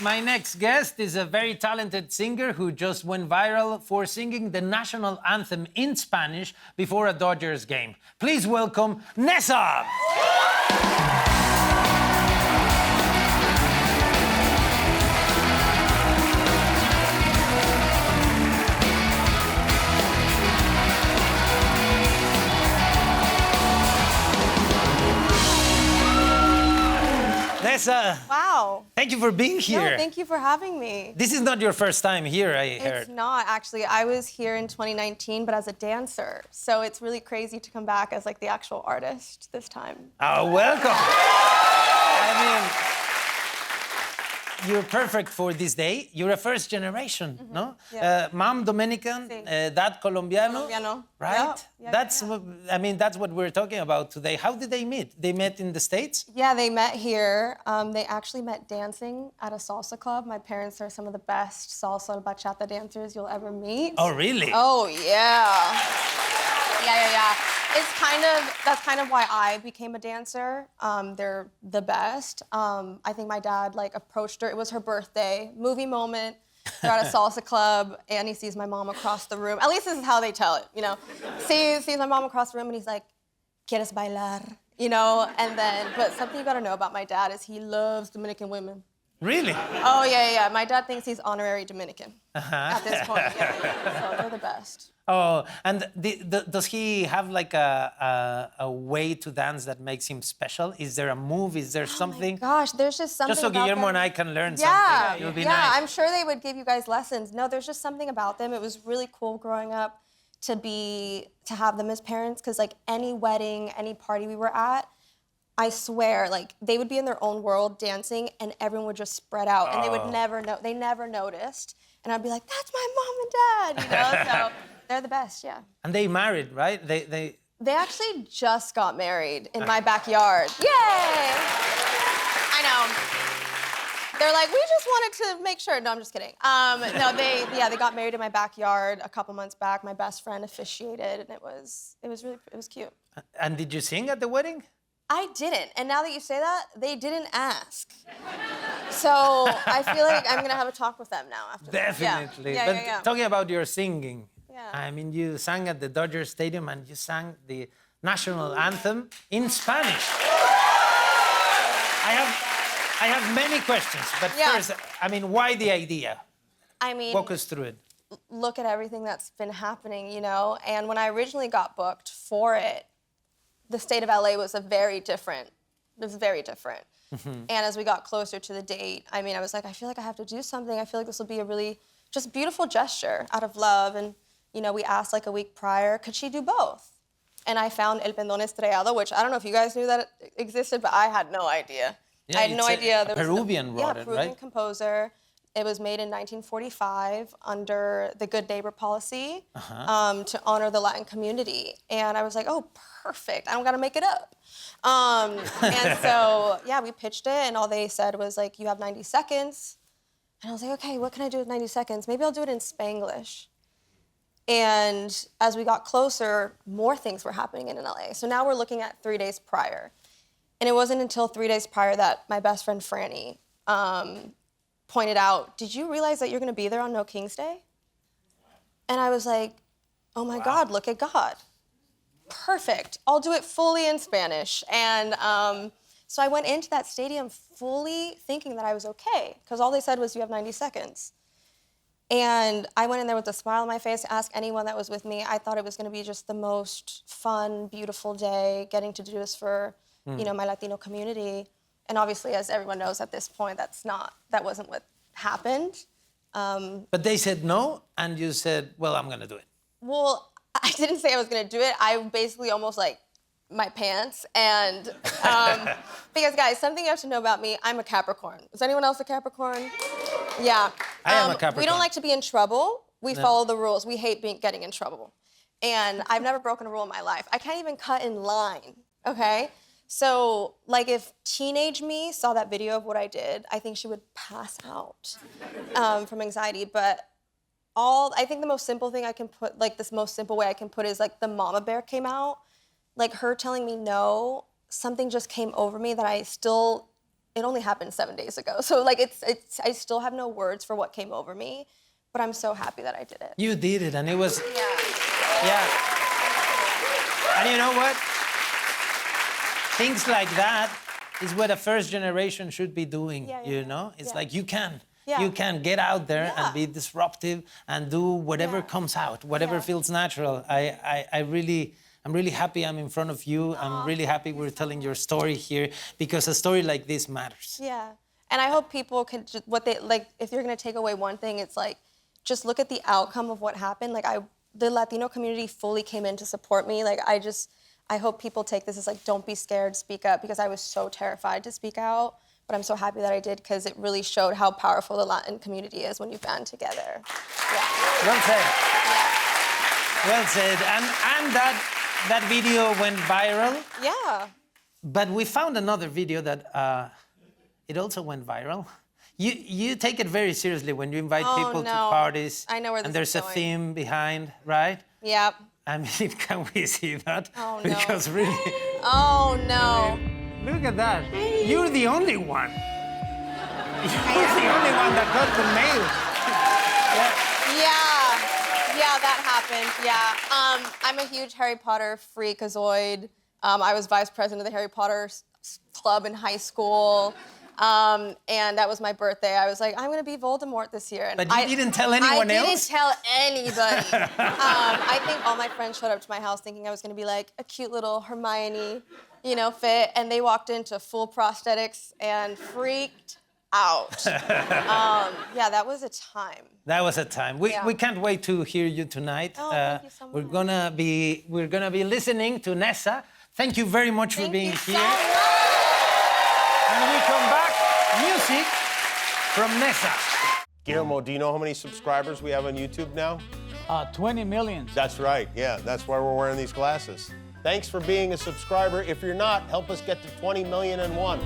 My next guest is a very talented singer who just went viral for singing the national anthem in Spanish before a Dodgers game. Please welcome NEZZA! NEZZA, Wow. thank you for being here. No, thank you for having me. This is not your first time here, I heard. It's not, actually. I was here in 2019, but as a dancer. So it's really crazy to come back as like the actual artist this time. Oh, welcome. I mean, you're perfect for this day. You're a first generation, no? Yeah. Mom Dominican, Sí. Dad Colombiano, Colombiano. right? Yeah, That's yeah. what, I mean, that's what we're talking about today. How did they meet? They met in the States? Yeah, they met here. They actually met dancing at a salsa club. My parents are some of the best salsa and bachata dancers you'll ever meet. Oh, really? Oh, yeah. Yeah. That's kind of why I became a dancer. They're the best. I think my dad approached her. It was her birthday, movie moment. They're at a salsa club. Annie sees my mom across the room. At least this is how they tell it, you know. Sees my mom across the room and he's like, ¿Quieres bailar? You know, and then, but something you gotta know about my dad is he loves Dominican women. Really? Oh, yeah. My dad thinks he's honorary Dominican at this point. Yeah. So they're the best. Oh, and does he have like a way to dance that makes him special? Is there a move? Is there something? Oh my gosh, there's just something Just so about Guillermo them. and I can learn Yeah, something. It would be yeah, nice. I'm sure they would give you guys lessons. No, there's just something about them. It was really cool growing up to have them as parents, because like any wedding, any party we were at, I swear, like they would be in their own world dancing and everyone would just spread out and they would never know, they never noticed. And I'd be like, that's my mom and dad, you know? So they're the best, yeah. And they married, right? They actually just got married in my backyard. Yay! I know. They're like, we just wanted to make sure. No, I'm just kidding. No, they got married in my backyard a couple months back. My best friend officiated, and it was cute. And did you sing at the wedding? I didn't, and now that you say that, they didn't ask. So I feel like I'm gonna have a talk with them now after that. Definitely. Yeah. But Yeah. talking about your singing, Yeah. I mean, you sang at the Dodger Stadium and you sang the national anthem in Spanish. I have many questions, but Yeah. first, I mean, why the idea? I mean, Walk us through it. look at everything that's been happening, you know? And when I originally got booked for it, the state of LA was very different. And as we got closer to the date, I mean, I was like, I feel like I have to do something. I feel like this will be a really just beautiful gesture out of love. And, you know, we asked like a week prior, could she do both? And I found El Pendón Estrellado, which I don't know if you guys knew that it existed, but I had no idea. Yeah, I had no it's idea. a Peruvian wrote it, Peruvian right? composer. It was made in 1945 under the Good Neighbor policy to honor the Latin community. And I was like, oh, perfect. I don't got to make it up. And so, yeah, we pitched it, and all they said was, like, you have 90 seconds. And I was like, okay, what can I do with 90 seconds? Maybe I'll do it in Spanglish. And as we got closer, more things were happening in LA. So now we're looking at 3 days prior. And it wasn't until 3 days prior that my best friend, Franny, pointed out, did you realize that you're going to be there on No King's Day? And I was like, oh my God, look at God. Perfect. I'll do it fully in Spanish. And so I went into that stadium fully thinking that I was okay, because all they said was, you have 90 seconds. And I went in there with a smile on my face to ask anyone that was with me. I thought it was going to be just the most fun, beautiful day, getting to do this for, you know, my Latino community. And obviously, as everyone knows at this point, that wasn't what happened. But they said no, and you said, well, I'm going to do it. Well, I didn't say I was going to do it. I basically almost my pants. And because, guys, something you have to know about me, I'm a Capricorn. Is anyone else a Capricorn? Yeah. I am a Capricorn. We don't like to be in trouble. We follow the rules. We hate getting in trouble. And I've never broken a rule in my life. I can't even cut in line, okay? So, like, if teenage me saw that video of what I did, I think she would pass out from anxiety. But I think the most simple thing I can put, like, this most simple way I can put is, like, the mama bear came out. Like, her telling me no, something just came over me that I still it only happened 7 days ago. So like it's I still have no words for what came over me, but I'm so happy that I did it. You did it, and it was, Yeah. yeah. And you know what? Things like that is what a first generation should be doing, you know? It's like you can get out there and be disruptive and do whatever comes out, whatever feels natural. I'm really happy I'm in front of you. I'm really happy we're telling your story here because a story like this matters. Yeah. And I hope people can just, if you're gonna take away one thing, it's like, just look at the outcome of what happened. Like the Latino community fully came in to support me. Like I hope people take this as like, don't be scared, speak up, because I was so terrified to speak out. But I'm so happy that I did because it really showed how powerful the Latin community is when you band together. Yeah. Well said. Yeah. Well said. And that video went viral. Yeah. But we found another video that it also went viral. You take it very seriously when you invite people to parties. I know where this and there's is a going. theme behind, right? Yep. I mean, can we see that? Oh, no. Because really... Oh, no. Look at that. You're the only one. You're the only one that got the mail. Yeah, that happened. Yeah. I'm a huge Harry Potter freakazoid. I was vice president of the Harry Potter club in high school. And that was my birthday. I was like, I'm gonna be Voldemort this year. And but you didn't tell anyone else? I didn't tell anybody. I think all my friends showed up to my house thinking I was gonna be like a cute little Hermione, fit. And they walked into full prosthetics and freaked out. Yeah, that was a time. That was a time. We can't wait to hear you tonight. Oh, thank you so much. We're gonna be listening to NEZZA. Thank you very much for being here. So much. When we come back, music from NEZZA. Guillermo, do you know how many subscribers we have on YouTube now? 20 million. That's right, yeah. That's why we're wearing these glasses. Thanks for being a subscriber. If you're not, help us get to 20,000,001.